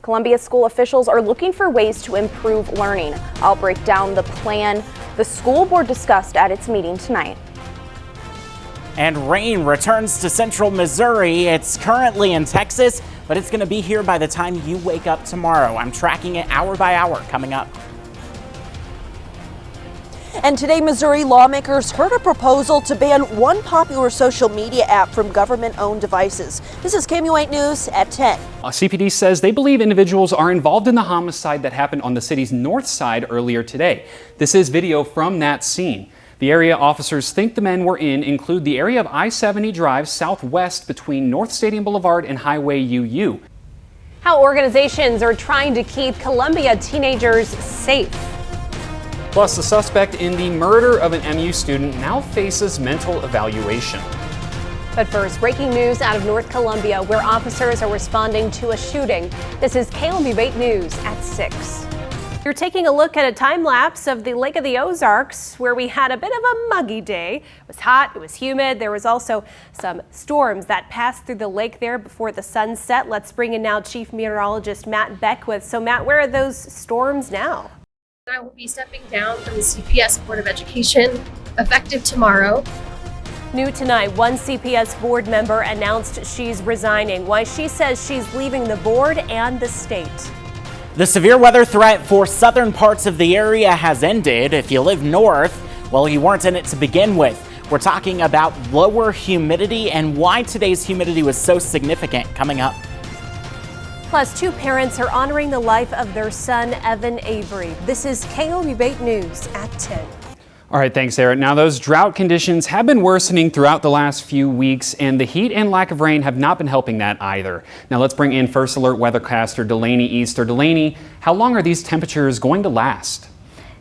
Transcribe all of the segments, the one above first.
Columbia school officials are looking for ways to improve learning. I'll break down the plan the school board discussed at its meeting tonight. And rain returns to central Missouri. It's currently in Texas, but it's going to be here by the time you wake up tomorrow. I'm tracking it hour by hour coming up. And today, Missouri lawmakers heard a proposal to ban one popular social media app from government-owned devices. This is KMU8 News at 10. CPD says they believe individuals are involved in the homicide that happened on the city's north side earlier today. This is video from that scene. The area officers think the men were in include the area of I-70 Drive southwest between North Stadium Boulevard and Highway UU. How organizations are trying to keep Columbia teenagers safe. Plus, the suspect in the murder of an MU student now faces mental evaluation. But first, breaking news out of North Columbia, where officers are responding to a shooting. This is KMU8 News at 6. You're taking a look at a time lapse of the Lake of the Ozarks, where we had a bit of a muggy day. It was hot, it was humid. There was also some storms that passed through the lake there before the sun set. Let's bring in now Chief Meteorologist Matt Beckwith. So Matt, where are those storms now? I will be stepping down from the CPS Board of Education effective tomorrow. New tonight, one CPS board member announced she's resigning. Why she says she's leaving the board and the state. The severe weather threat for southern parts of the area has ended. If you live north, well, you weren't in it to begin with. We're talking about lower humidity and why today's humidity was so significant coming up. Plus, two parents are honoring the life of their son, Evan Avery. This is KMU8 News at 10. All right, thanks, Sarah. Now, those drought conditions have been worsening throughout the last few weeks, and the heat and lack of rain have not been helping that either. Now, let's bring in First Alert weathercaster Delaney Easter. Delaney, how long are these temperatures going to last?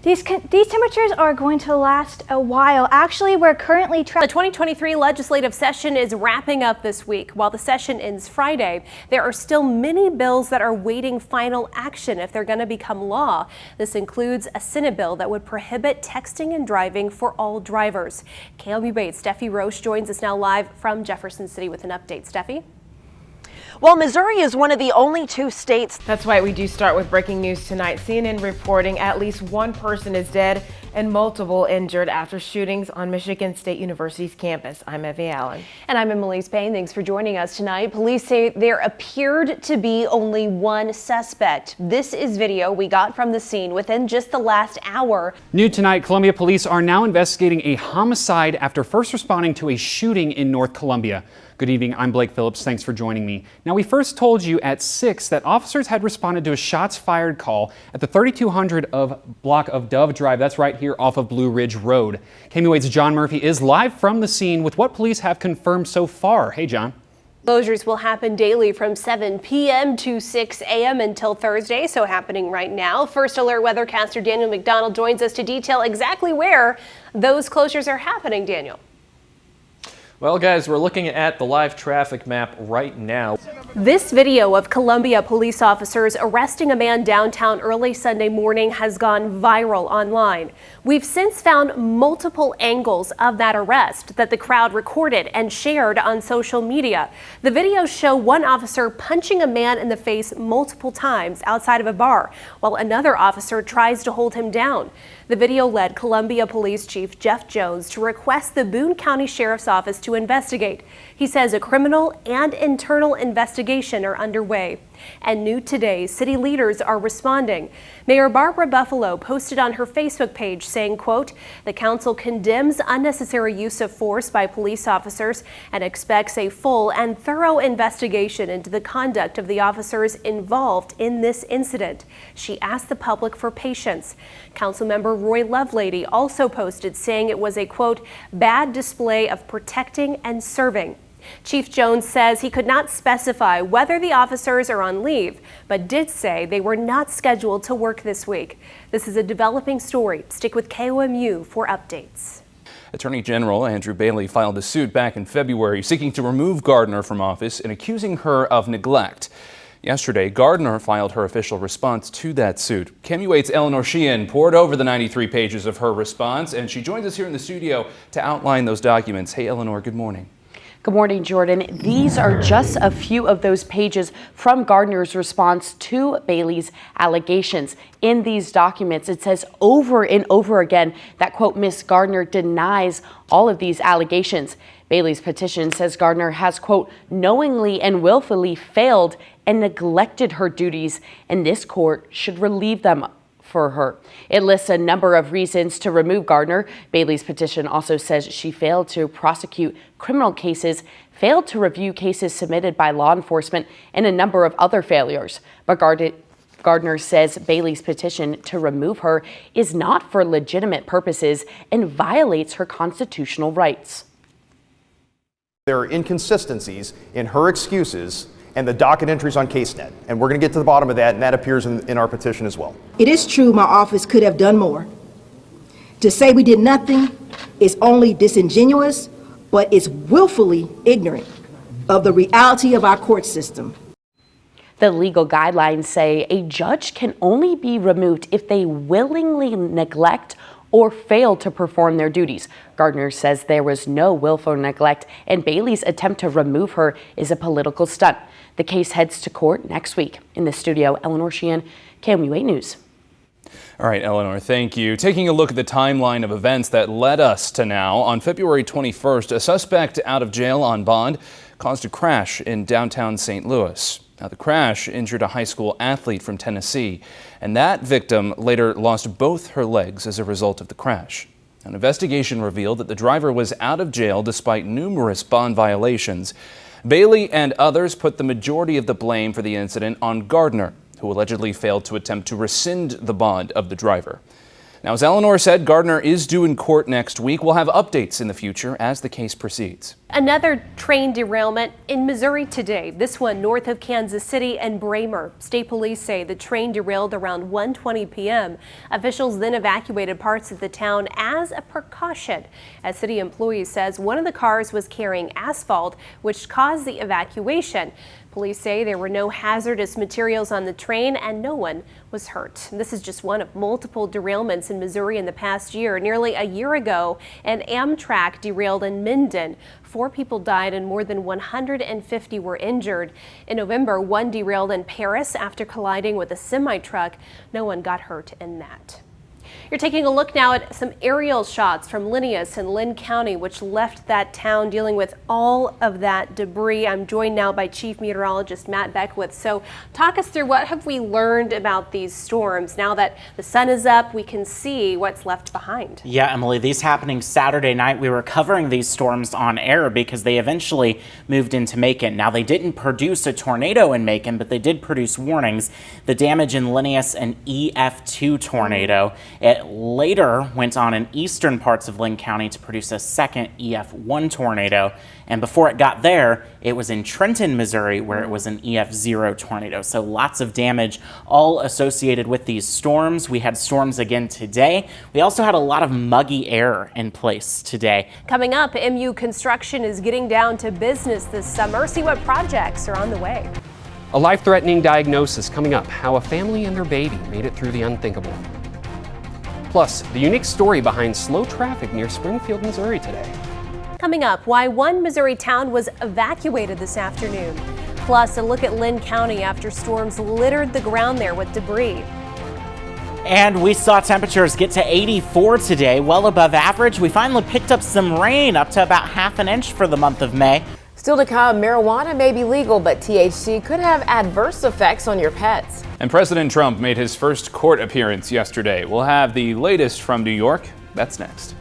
These temperatures are going to last a while. Actually, we're currently The 2023 legislative session is wrapping up this week. While the session ends Friday, there are still many bills that are waiting final action if they're going to become law. This includes a Senate bill that would prohibit texting and driving for all drivers. KMU8's Steffi Roche joins us now live from Jefferson City with an update. Steffi? Well, Missouri is one of the only two states. That's right. We do start with breaking news tonight. CNN reporting at least one person is dead and multiple injured after shootings on Michigan State University's campus. I'm Evie Allen. And I'm Emily's Payne. Thanks for joining us tonight. Police say there appeared to be only one suspect. This is video we got from the scene within just the last hour. New tonight, Columbia police are now investigating a homicide after first responding to a shooting in North Columbia. Good evening, I'm Blake Phillips. Thanks for joining me. Now, we first told you at 6 that officers had responded to a shots fired call at the 3200 block of Dove Drive. That's right here off of Blue Ridge Road. KMU8's John Murphy is live from the scene with what police have confirmed so far. Hey, John. Closures will happen daily from 7 p.m. to 6 a.m. until Thursday, so happening right now. First Alert weathercaster Daniel McDonald joins us to detail exactly where those closures are happening. Daniel. Well, guys, we're looking at the live traffic map right now. This video of Columbia police officers arresting a man downtown early Sunday morning has gone viral online. We've since found multiple angles of that arrest that the crowd recorded and shared on social media. The videos show one officer punching a man in the face multiple times outside of a bar, while another officer tries to hold him down. The video led Columbia Police Chief Jeff Jones to request the Boone County Sheriff's Office to investigate. He says a criminal and internal investigation are underway. And new today, city leaders are responding. Mayor Barbara Buffalo posted on her Facebook page saying, quote, "The council condemns unnecessary use of force by police officers and expects a full and thorough investigation into the conduct of the officers involved in this incident." She asked the public for patience. Councilmember Roy Lovelady also posted saying it was a, quote, "bad display of protecting and serving." Chief Jones says he could not specify whether the officers are on leave, but did say they were not scheduled to work this week. This is a developing story. Stick with KOMU for updates. Attorney General Andrew Bailey filed a suit back in February seeking to remove Gardner from office and accusing her of neglect. Yesterday, Gardner filed her official response to that suit. KMU8's Eleanor Sheehan poured over the 93 pages of her response, and she joins us here in the studio to outline those documents. Hey, Eleanor, good morning. Good morning, Jordan. These are just a few of those pages from Gardner's response to Bailey's allegations. In these documents, it says over and over again that, quote, Miss Gardner denies all of these allegations. Bailey's petition says Gardner has, quote, knowingly and willfully failed and neglected her duties, and this court should relieve them for her. It lists a number of reasons to remove Gardner. Bailey's petition also says she failed to prosecute criminal cases, failed to review cases submitted by law enforcement, and a number of other failures. But Gardner says Bailey's petition to remove her is not for legitimate purposes and violates her constitutional rights. There are inconsistencies in her excuses and the docket entries on CaseNet. And we're going to get to the bottom of that, and that appears in our petition as well. It is true my office could have done more. To say we did nothing is only disingenuous, but it's willfully ignorant of the reality of our court system. The legal guidelines say a judge can only be removed if they willingly neglect or fail to perform their duties. Gardner says there was no willful neglect, and Bailey's attempt to remove her is a political stunt. The case heads to court next week. In the studio, Eleanor Sheehan, KMU8 News. All right, Eleanor, thank you. Taking a look at the timeline of events that led us to now, on February 21st, a suspect out of jail on bond caused a crash in downtown St. Louis. Now, the crash injured a high school athlete from Tennessee, and that victim later lost both her legs as a result of the crash. An investigation revealed that the driver was out of jail despite numerous bond violations. Bailey and others put the majority of the blame for the incident on Gardner, who allegedly failed to attempt to rescind the bond of the driver. Now, as Eleanor said, Gardner is due in court next week. We'll have updates in the future as the case proceeds. Another train derailment in Missouri today, this one north of Kansas City and Bramer. State police say the train derailed around 1:20 p.m. Officials then evacuated parts of the town as a precaution. As city employees says, one of the cars was carrying asphalt, which caused the evacuation. Police say there were no hazardous materials on the train and no one was hurt. This is just one of multiple derailments in Missouri in the past year. Nearly a year ago, an Amtrak derailed in Minden. 4 people died and more than 150 were injured. In November, one derailed in Paris after colliding with a semi-truck. No one got hurt in that. You're taking a look now at some aerial shots from Linneus and Lynn County, which left that town dealing with all of that debris. I'm joined now by Chief Meteorologist Matt Beckwith. So talk us through, what have we learned about these storms? Now that the sun is up, we can see what's left behind. Yeah, Emily, these happening Saturday night. We were covering these storms on air because they eventually moved into Macon. Now, they didn't produce a tornado in Macon, but they did produce warnings. The damage in Linneus, an EF2 tornado. It later went on in eastern parts of Lynn County to produce a second EF1 tornado. And before it got there, it was in Trenton, Missouri, where it was an EF0 tornado. So lots of damage all associated with these storms. We had storms again today. We also had a lot of muggy air in place today. Coming up, MU construction is getting down to business this summer. See what projects are on the way. A life-threatening diagnosis coming up, how a family and their baby made it through the unthinkable. Plus, the unique story behind slow traffic near Springfield, Missouri today. Coming up, why one Missouri town was evacuated this afternoon. Plus, a look at Lynn County after storms littered the ground there with debris. And we saw temperatures get to 84 today, well above average. We finally picked up some rain, up to about ½ an inch for the month of May. Still to come, marijuana may be legal, but THC could have adverse effects on your pets. And President Trump made his first court appearance yesterday. We'll have the latest from New York. That's next.